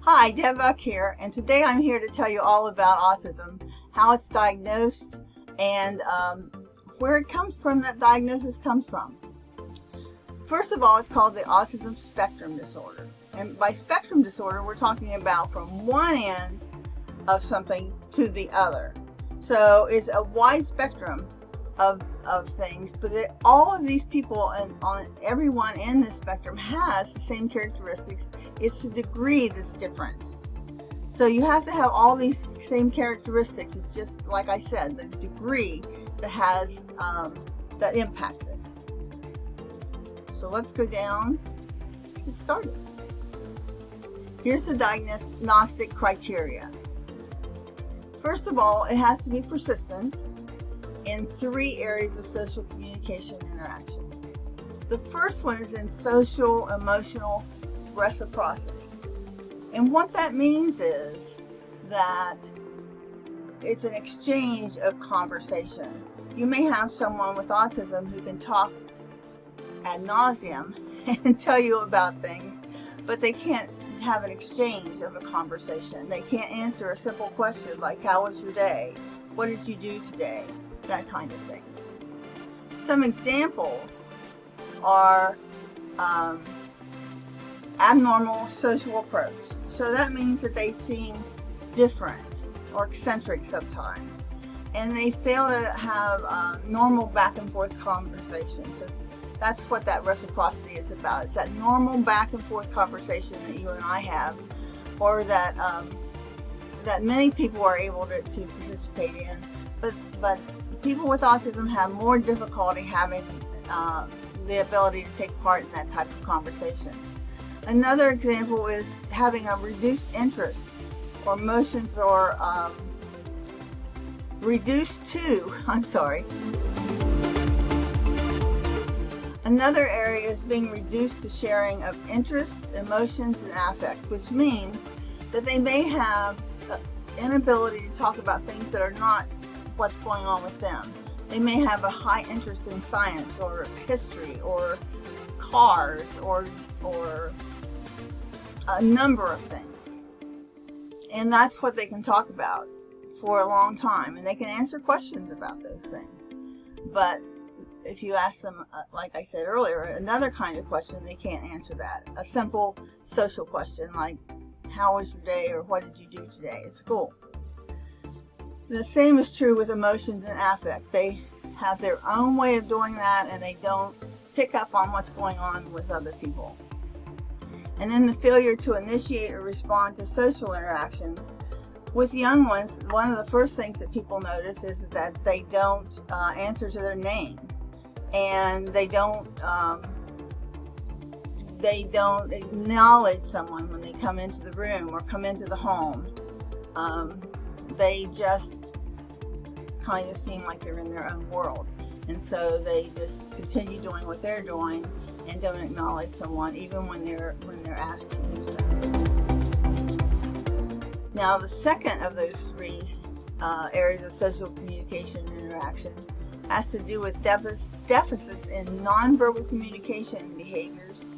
Hi, Deb Buck here, and today I'm here to tell you all about autism, how it's diagnosed, and where it comes from, that diagnosis comes from. First of all, it's called the autism spectrum disorder. And by spectrum disorder, we're talking about from one end of something to the other. So it's a wide spectrum of things, but all of these people and everyone in this spectrum has the same characteristics. It's the degree that's different. So you have to have all these same characteristics. It's just like I said, the degree that has that impacts it. So let's go down. Let's get started. Here's the diagnostic criteria. First of all, it has to be persistent in 3 areas of social communication interaction. The first one is in social emotional reciprocity. And what that means is that it's an exchange of conversation. You may have someone with autism who can talk ad nauseum and tell you about things, but they can't have an exchange of a conversation. They can't answer a simple question like, how was your day? What did you do today? That kind of thing. Some examples are abnormal social approach. So that means that they seem different or eccentric sometimes, and they fail to have normal back and forth conversation. So that's what that reciprocity is about. It's that normal back and forth conversation that you and I have, or that that many people are able to participate in. But people with autism have more difficulty having the ability to take part in that type of conversation. Another example is having a reduced interest or emotions, or Another area is being reduced to sharing of interests, emotions, and affect, which means that they may have an inability to talk about things that are not what's going on with them. They may have a high interest in science or history or cars or a number of things. And that's what they can talk about for a long time, and they can answer questions about those things. But if you ask them, like I said earlier, another kind of question, they can't answer that. A simple social question like, how was your day, or what did you do today at school? The same is true with emotions and affect. They have their own way of doing that, and they don't pick up on what's going on with other people. And then the failure to initiate or respond to social interactions. With young ones, one of the first things that people notice is that they don't answer to their name, and they don't acknowledge someone when they come into the room or come into the home. They just kind of seem like they're in their own world, and so they just continue doing what they're doing and don't acknowledge someone even when they're asked to do so. Now, the second of those 3 areas of social communication and interaction has to do with deficits in nonverbal communication behaviors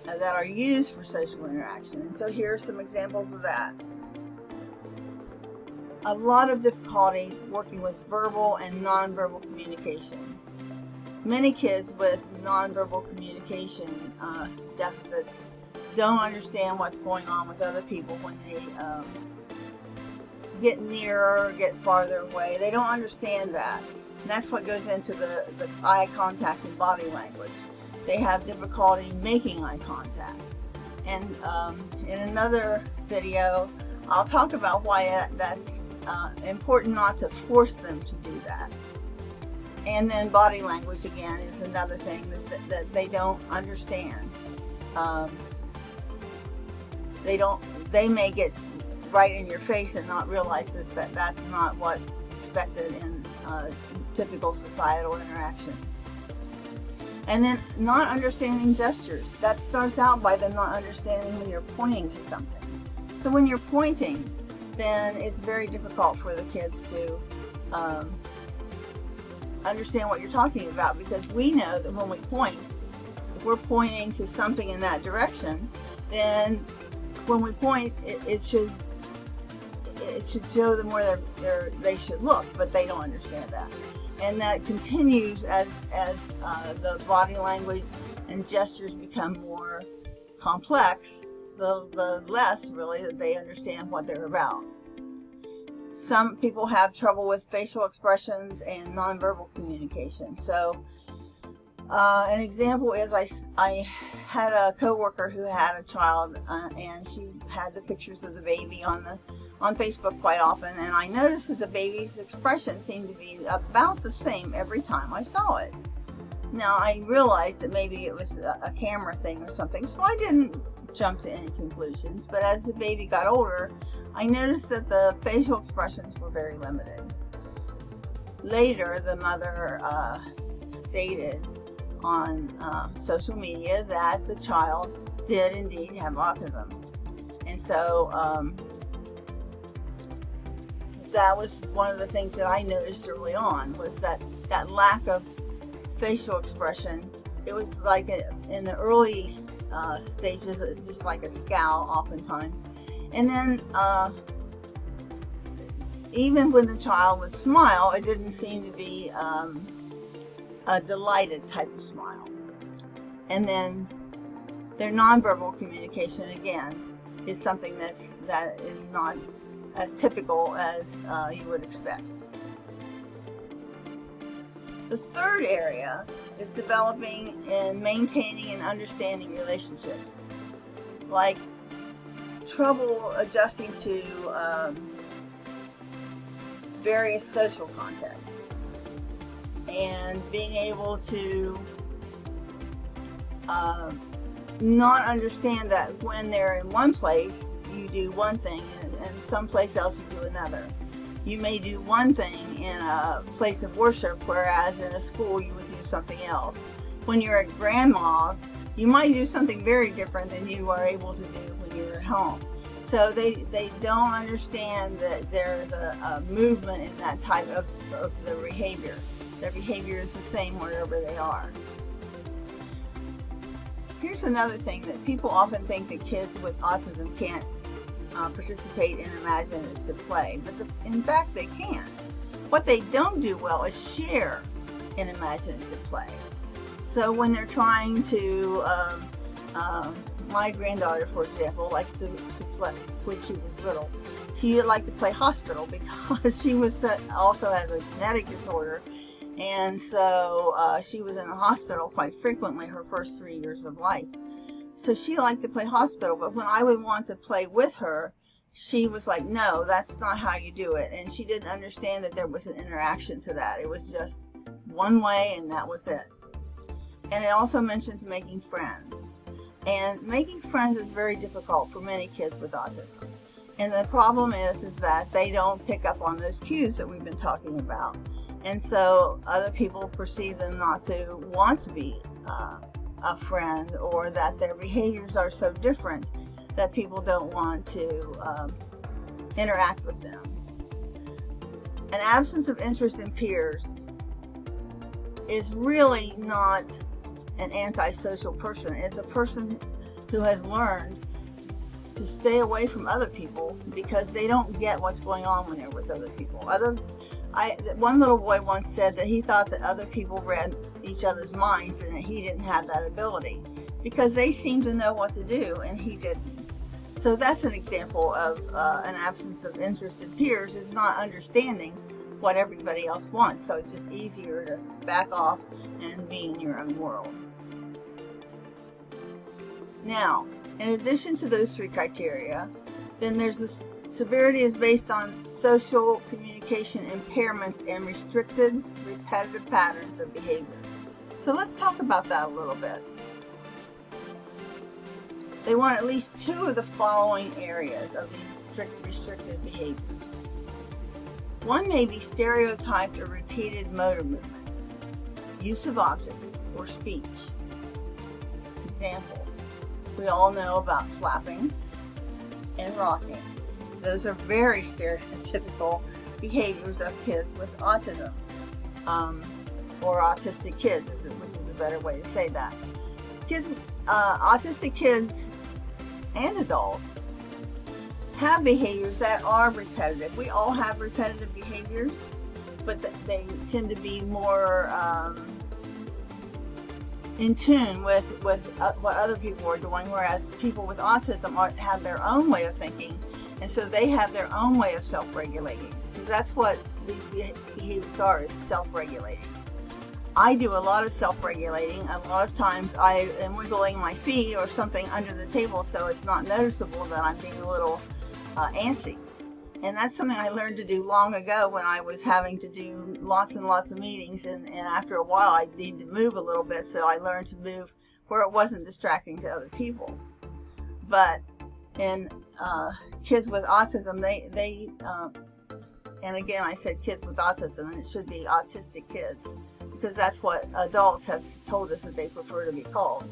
that are used for social interaction. And so here are some examples of that. A lot of difficulty working with verbal and nonverbal communication. Many kids with nonverbal communication deficits don't understand what's going on with other people when they get nearer or get farther away. They don't understand that. And that's what goes into the eye contact and body language. They have difficulty making eye contact. And in another video, I'll talk about why that's important not to force them to do that. And then body language, again, is another thing that they don't understand. They may get right in your face and not realize that that's not what's expected in typical societal interaction. And then not understanding gestures. That starts out by them not understanding when you're pointing to something. So when you're pointing, then it's very difficult for the kids to understand what you're talking about, because we know that when we point, if we're pointing to something in that direction, then when we point, it should show them where they should look, but they don't understand that. And that continues as the body language and gestures become more complex, the less really that they understand what they're about. Some people have trouble with facial expressions and nonverbal communication. So an example is I had a coworker who had a child, and she had the pictures of the baby on Facebook quite often, and I noticed that the baby's expression seemed to be about the same every time I saw it. Now I realized that maybe it was a camera thing or something, so I didn't jump to any conclusions, but as the baby got older, I noticed that the facial expressions were very limited. Later, the mother stated on social media that the child did indeed have autism. And so that was one of the things that I noticed early on, was that lack of facial expression. It was like in the early stages, just like a scowl oftentimes. And then even when the child would smile, it didn't seem to be a delighted type of smile. And then their nonverbal communication, again, is something that is not as typical as you would expect. The third area is developing and maintaining and understanding relationships, like trouble adjusting to various social contexts, and being able to not understand that when they're in one place you do one thing and someplace else you do another. You may do one thing in a place of worship, whereas in a school you would do something else. When you're at grandma's, you might do something very different than you are able to do when you're at home. So they don't understand that there's a movement in that type of the behavior. Their behavior is the same wherever they are. Here's another thing, that people often think that kids with autism can't participate in imaginative play, but in fact they can. What they don't do well is share in imaginative play. So when they're trying to, my granddaughter, for example, likes to play, when she was little, she liked to play hospital because she was also has a genetic disorder, and so she was in the hospital quite frequently her first 3 years of life. So she liked to play hospital, but when I would want to play with her, she was like, no, that's not how you do it. And she didn't understand that there was an interaction to that. It was just one way and that was it. And it also mentions making friends. And making friends is very difficult for many kids with autism. And the problem is that they don't pick up on those cues that we've been talking about. And so other people perceive them not to want to be a friend, or that their behaviors are so different that people don't want to interact with them. An absence of interest in peers is really not an antisocial person. It's a person who has learned to stay away from other people because they don't get what's going on when they're with other people. One little boy once said that he thought that other people read each other's minds and that he didn't have that ability because they seemed to know what to do and he didn't. So that's an example of an absence of interest in peers, is not understanding what everybody else wants. So it's just easier to back off and be in your own world. Now, in addition to those three criteria, then there's this severity is based on social communication impairments and restricted, repetitive patterns of behavior. So let's talk about that a little bit. They want at least two of the following areas of these restricted behaviors. One may be stereotyped or repeated motor movements, use of objects, or speech. Example, we all know about flapping and rocking. Those are very stereotypical behaviors of kids with autism, or autistic kids, which is a better way to say that. Autistic kids and adults have behaviors that are repetitive. We all have repetitive behaviors, but they tend to be more in tune with what other people are doing, whereas people with autism have their own way of thinking, and so they have their own way of self-regulating, because that's what these behaviors are, is self-regulating. I do a lot of self-regulating. A lot of times I am wiggling my feet or something under the table so it's not noticeable that I'm being a little antsy. And that's something I learned to do long ago when I was having to do lots and lots of meetings, and after a while I needed to move a little bit, so I learned to move where it wasn't distracting to other people. But in kids with autism, they and again I said kids with autism, and it should be autistic kids, because that's what adults have told us that they prefer to be called.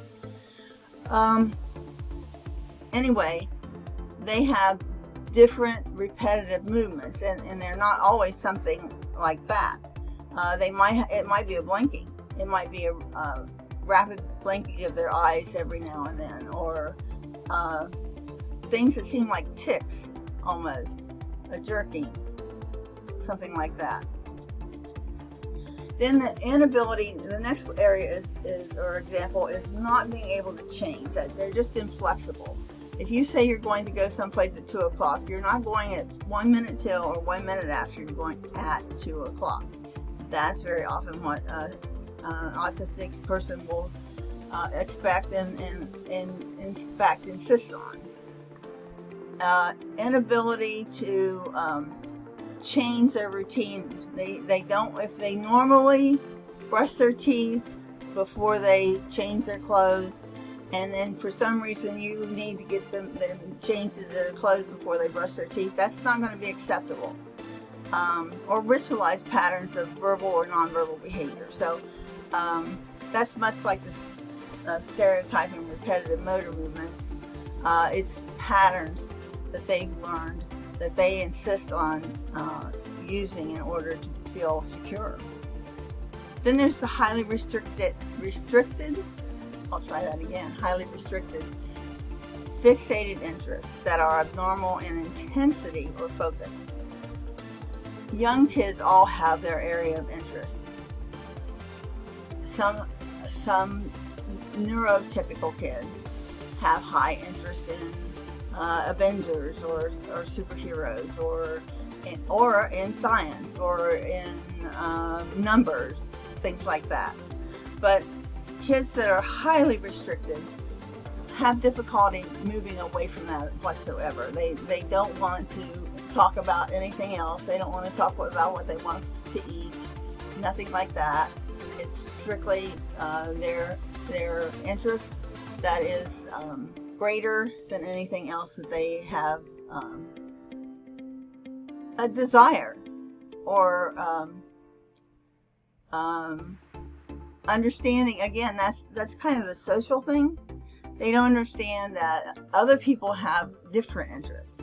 Anyway, they have different repetitive movements, and they're not always something like that. It might be a blinking. It might be a rapid blinking of their eyes every now and then, or things that seem like ticks, almost a jerking, something like that. Then the inability, the next area is or example is not being able to change. That they're just inflexible. If you say you're going to go someplace at 2 o'clock, you're not going at 1 minute till or 1 minute after, you're going at 2 o'clock. That's very often what an autistic person will expect and in fact insists on. Inability to change their routine. They don't, if they normally brush their teeth before they change their clothes, and then for some reason you need to get them change their clothes before they brush their teeth, that's not going to be acceptable. Or ritualized patterns of verbal or nonverbal behavior. So that's much like the stereotyping repetitive motor movements. It's patterns that they've learned that they insist on using in order to feel secure. Then there's the highly restricted, I'll try that again, highly restricted, fixated interests that are abnormal in intensity or focus. Young kids all have their area of interest. Some neurotypical kids have high interest in Avengers or superheroes or in science or in numbers, things like that. But kids that are highly restricted have difficulty moving away from that whatsoever. They don't want to talk about anything else. They don't want to talk about what they want to eat, nothing like that. It's strictly their interest that is greater than anything else that they have a desire or understanding. Again, that's kind of the social thing. They don't understand that other people have different interests.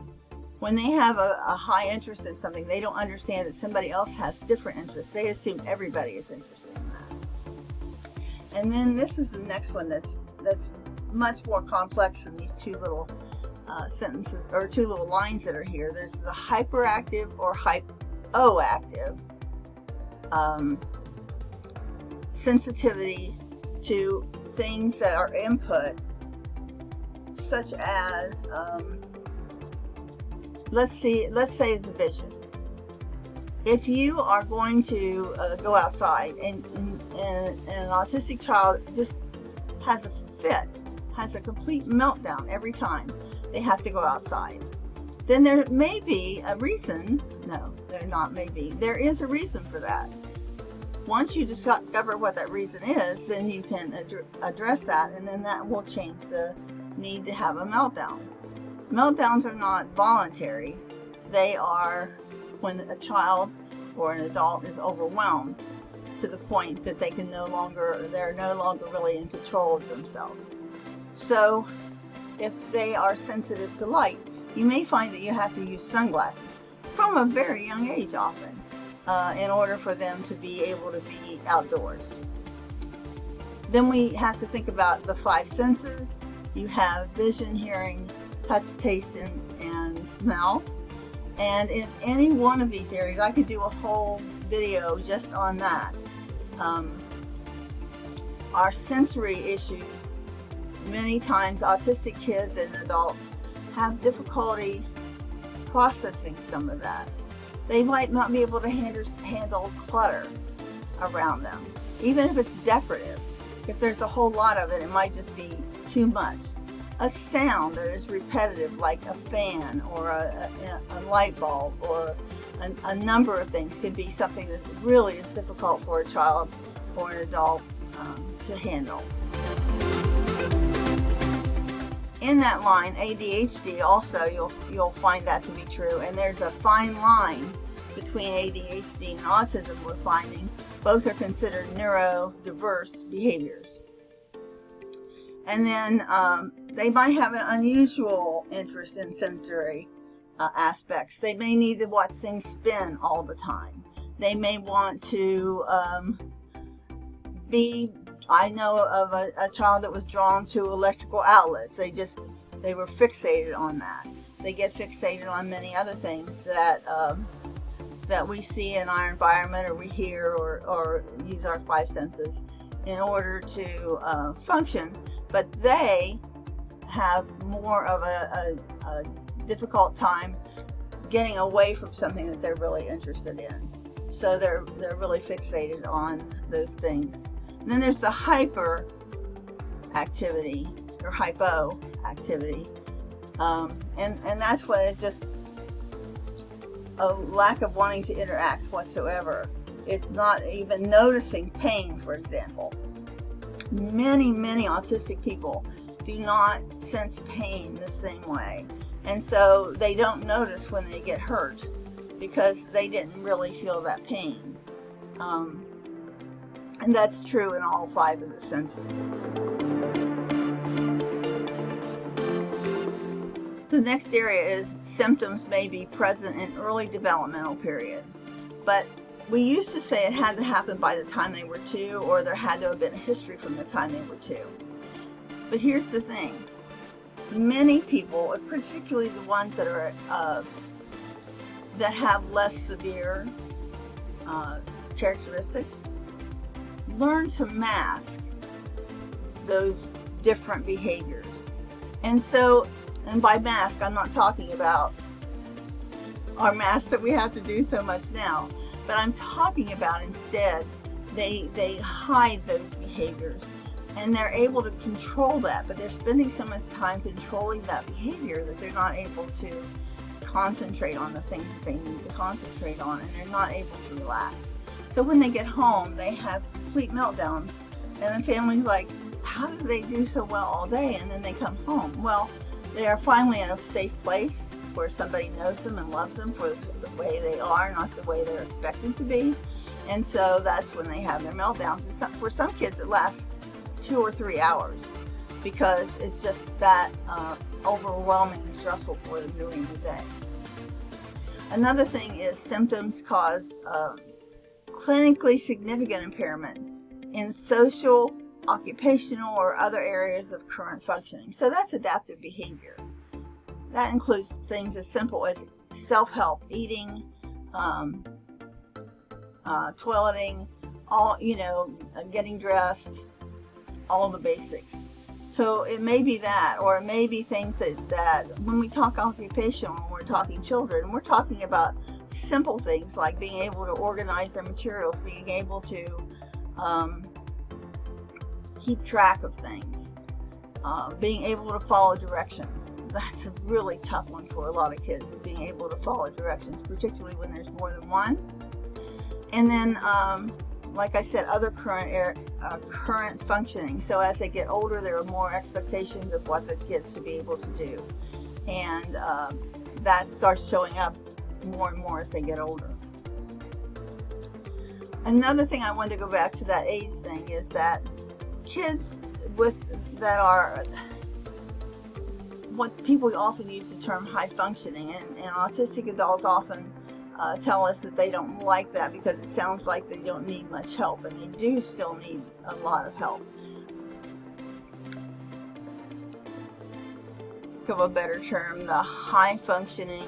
When they have a high interest in something, they don't understand that somebody else has different interests. They assume everybody is interested in that. And then this is the next one that's much more complex than these two little sentences or two little lines that are here. There's the hyperactive or hypoactive sensitivity to things that are input, such as let's say it's vision. If you are going to go outside and an autistic child just has a fit, has a complete meltdown every time they have to go outside, then there may be a reason. No, there is a reason for that. Once you discover what that reason is, then you can address that, and then that will change the need to have a meltdown. Meltdowns are not voluntary. They are when a child or an adult is overwhelmed to the point that they're no longer really in control of themselves. So if they are sensitive to light, you may find that you have to use sunglasses from a very young age often in order for them to be able to be outdoors. Then we have to think about the 5 senses. You have vision, hearing, touch, taste, and smell. And in any one of these areas, I could do a whole video just on that. Our sensory issues, many times autistic kids and adults have difficulty processing some of that. They might not be able to handle clutter around them, even if it's decorative. If there's a whole lot of it, it might just be too much. A sound that is repetitive, like a fan or a light bulb, or a number of things, could be something that really is difficult for a child or an adult to handle. In that line, ADHD also, you'll find that to be true. And there's a fine line between ADHD and autism we're finding. Both are considered neurodiverse behaviors. And then they might have an unusual interest in sensory aspects. They may need to watch things spin all the time. They may want to I know of a child that was drawn to electrical outlets. They were fixated on that. They get fixated on many other things that we see in our environment, or we hear, or use our five senses in order to function. But they have more of a difficult time getting away from something that they're really interested in. So they're really fixated on those things. And then there's the hyper activity or hypo activity. And that's when it's just a lack of wanting to interact whatsoever. It's not even noticing pain, for example. Many autistic people do not sense pain the same way. And so they don't notice when they get hurt because they didn't really feel that pain. And that's true in all five of the senses. The next area is symptoms may be present in early developmental period. But we used to say it had to happen by the time they were 2, or there had to have been a history from the time they were 2. But here's the thing. Many people, particularly the ones that are that have less severe characteristics, learn to mask those different behaviors. And by mask, I'm not talking about our masks that we have to do so much now, but I'm talking about instead they hide those behaviors, and they're able to control that, but they're spending so much time controlling that behavior that they're not able to concentrate on the things that they need to concentrate on, and they're not able to relax. So when they get home, they have complete meltdowns, and the family's like, how do they do so well all day? And then they come home. Well, they are finally in a safe place where somebody knows them and loves them for the way they are, not the way they're expected to be. And so that's when they have their meltdowns. And for some kids, it lasts 2 or 3 hours because it's just that overwhelming and stressful for them during the day. Another thing is symptoms cause clinically significant impairment in social, occupational, or other areas of current functioning. So that's adaptive behavior. That includes things as simple as self-help, eating, toileting, getting dressed, all the basics. So it may be that, or it may be things that when we talk occupational, when we're talking children, we're talking about simple things like being able to organize their materials, being able to keep track of things, being able to follow directions. That's a really tough one for a lot of kids, is being able to follow directions, particularly when there's more than one. And then, like I said, other current functioning. So as they get older, there are more expectations of what the kids should be able to do. And that starts showing up more and more as they get older. Another thing I wanted to go back to that age thing is that kids that are what people often use the term high functioning, and autistic adults often tell us that they don't like that because it sounds like they don't need much help, and they do still need a lot of help. lack of a better term, the high functioning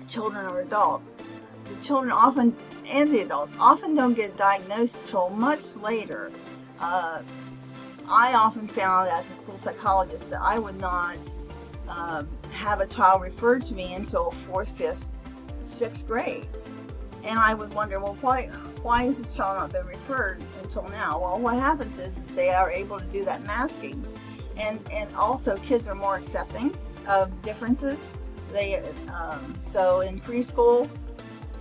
children or adults. The children often, and the adults, often don't get diagnosed till much later. I often found as a school psychologist that I would not have a child referred to me until 4th, 5th, 6th grade. And I would wonder, well, why has this child not been referred until now? Well, what happens is they are able to do that masking. And also kids are more accepting of differences. So in preschool,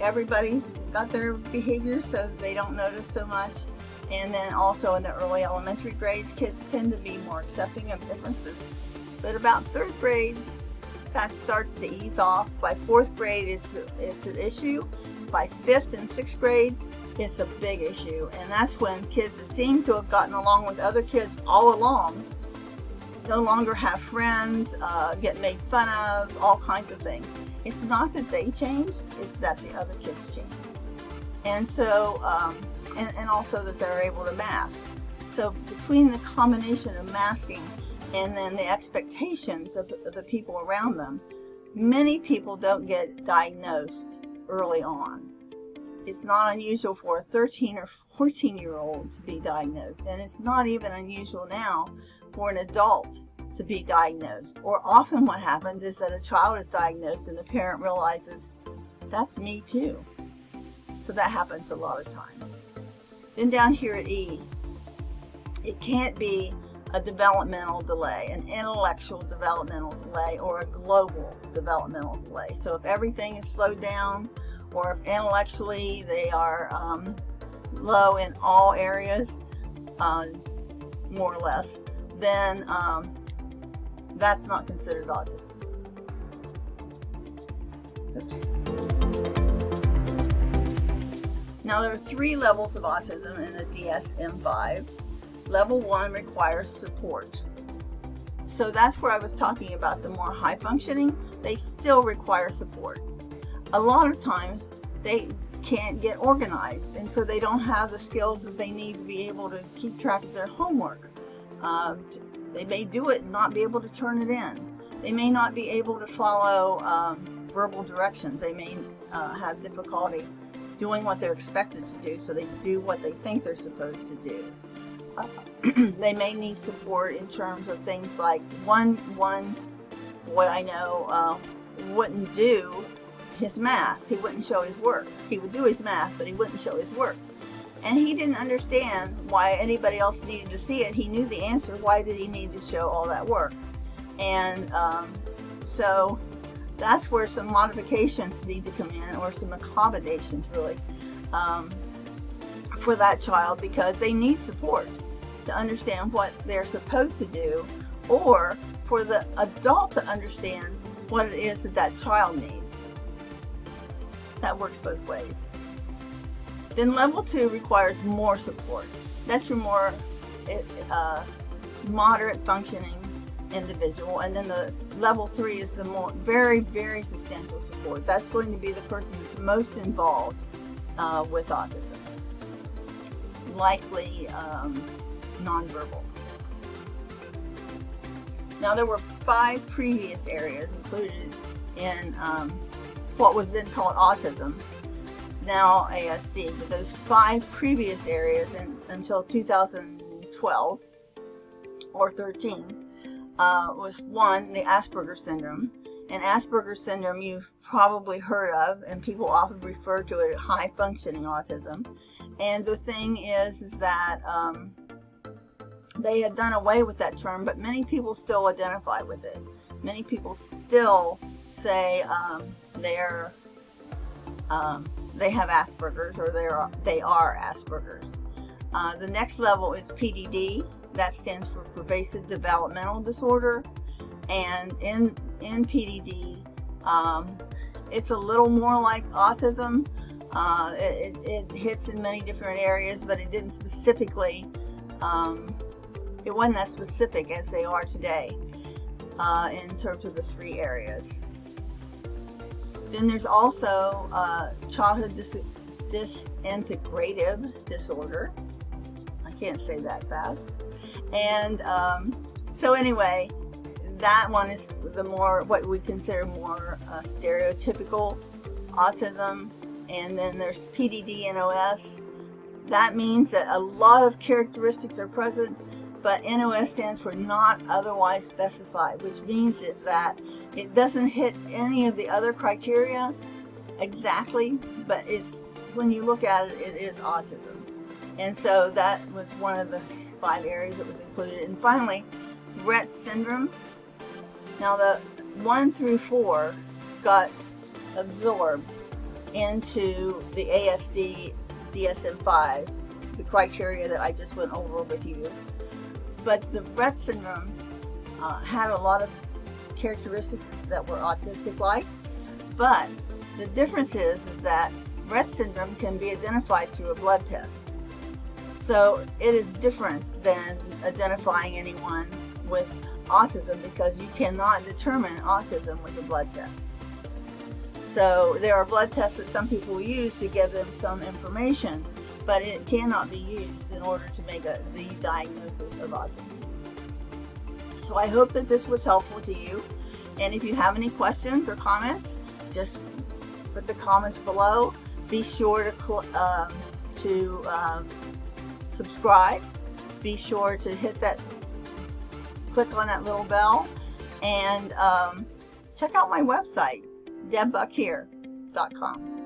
everybody's got their behavior, so they don't notice so much. And then also in the early elementary grades, kids tend to be more accepting of differences. But about 3rd grade, that starts to ease off. By 4th grade, it's an issue. By 5th and 6th grade, it's a big issue. And that's when kids that seem to have gotten along with other kids all along no longer have friends, get made fun of, all kinds of things. It's not that they changed, it's that the other kids changed. And so, and also that they're able to mask. So between the combination of masking and then the expectations of the people around them, many people don't get diagnosed early on. It's not unusual for a 13 or 14-year-old to be diagnosed, and it's not even unusual now for an adult to be diagnosed. Or often what happens is that a child is diagnosed and the parent realizes, that's me too. So that happens a lot of times. Then down here at E, it can't be a developmental delay, an intellectual developmental delay, or a global developmental delay. So if everything is slowed down, or if intellectually they are low in all areas, more or less, then that's not considered autism. Oops. Now there are 3 levels of autism in the DSM-5. Level 1 requires support. So that's where I was talking about the more high functioning, they still require support. A lot of times they can't get organized, and so they don't have the skills that they need to be able to keep track of their homework. They may do it and not be able to turn it in. They may not be able to follow verbal directions. They may have difficulty doing what they're expected to do, so they do what they think they're supposed to do. They may need support in terms of things like one boy I know wouldn't do his math. He wouldn't show his work. He would do his math, but he wouldn't show his work. And he didn't understand why anybody else needed to see it. He knew the answer. Why did he need to show all that work? And so that's where some modifications need to come in, or some accommodations really, for that child, because they need support to understand what they're supposed to do, or for the adult to understand what it is that that child needs. That works both ways. Then level 2 requires more support. That's your more moderate functioning individual. And then the level 3 is the more very, very substantial support. That's going to be the person that's most involved with autism. Likely nonverbal. Now there were 5 previous areas included in what was then called autism. It's now ASD, but those 5 previous areas until 2012 or 13 was 1, the Asperger's syndrome. And Asperger's syndrome you've probably heard of, and people often refer to it as high functioning autism. And the thing is that they had done away with that term, but many people still identify with it. Many people still say they have Asperger's, or they are Asperger's. The next level is PDD. That stands for Pervasive Developmental Disorder. And in PDD, it's a little more like autism. It hits in many different areas, but it didn't specifically, it wasn't as specific as they are today in terms of the 3 areas. Then there's also childhood disintegrative disorder. I can't say that fast. And so anyway, that one is the more, what we consider more stereotypical autism. And then there's PDD and OS. That means that a lot of characteristics are present, but NOS stands for not otherwise specified, which means that it doesn't hit any of the other criteria exactly, but it's, when you look at it, it is autism. And so that was one of the 5 areas that was included. And finally, Rett syndrome. Now the 1 through 4 got absorbed into the ASD DSM-5, the criteria that I just went over with you. But the Rett syndrome had a lot of characteristics that were autistic-like, but the difference is that Rett syndrome can be identified through a blood test. So it is different than identifying anyone with autism, because you cannot determine autism with a blood test. So there are blood tests that some people use to give them some information, but it cannot be used in order to make the diagnosis of autism. So I hope that this was helpful to you. And if you have any questions or comments, just put the comments below. Be sure to subscribe. Be sure to click on that little bell, and check out my website, debbuckhere.com.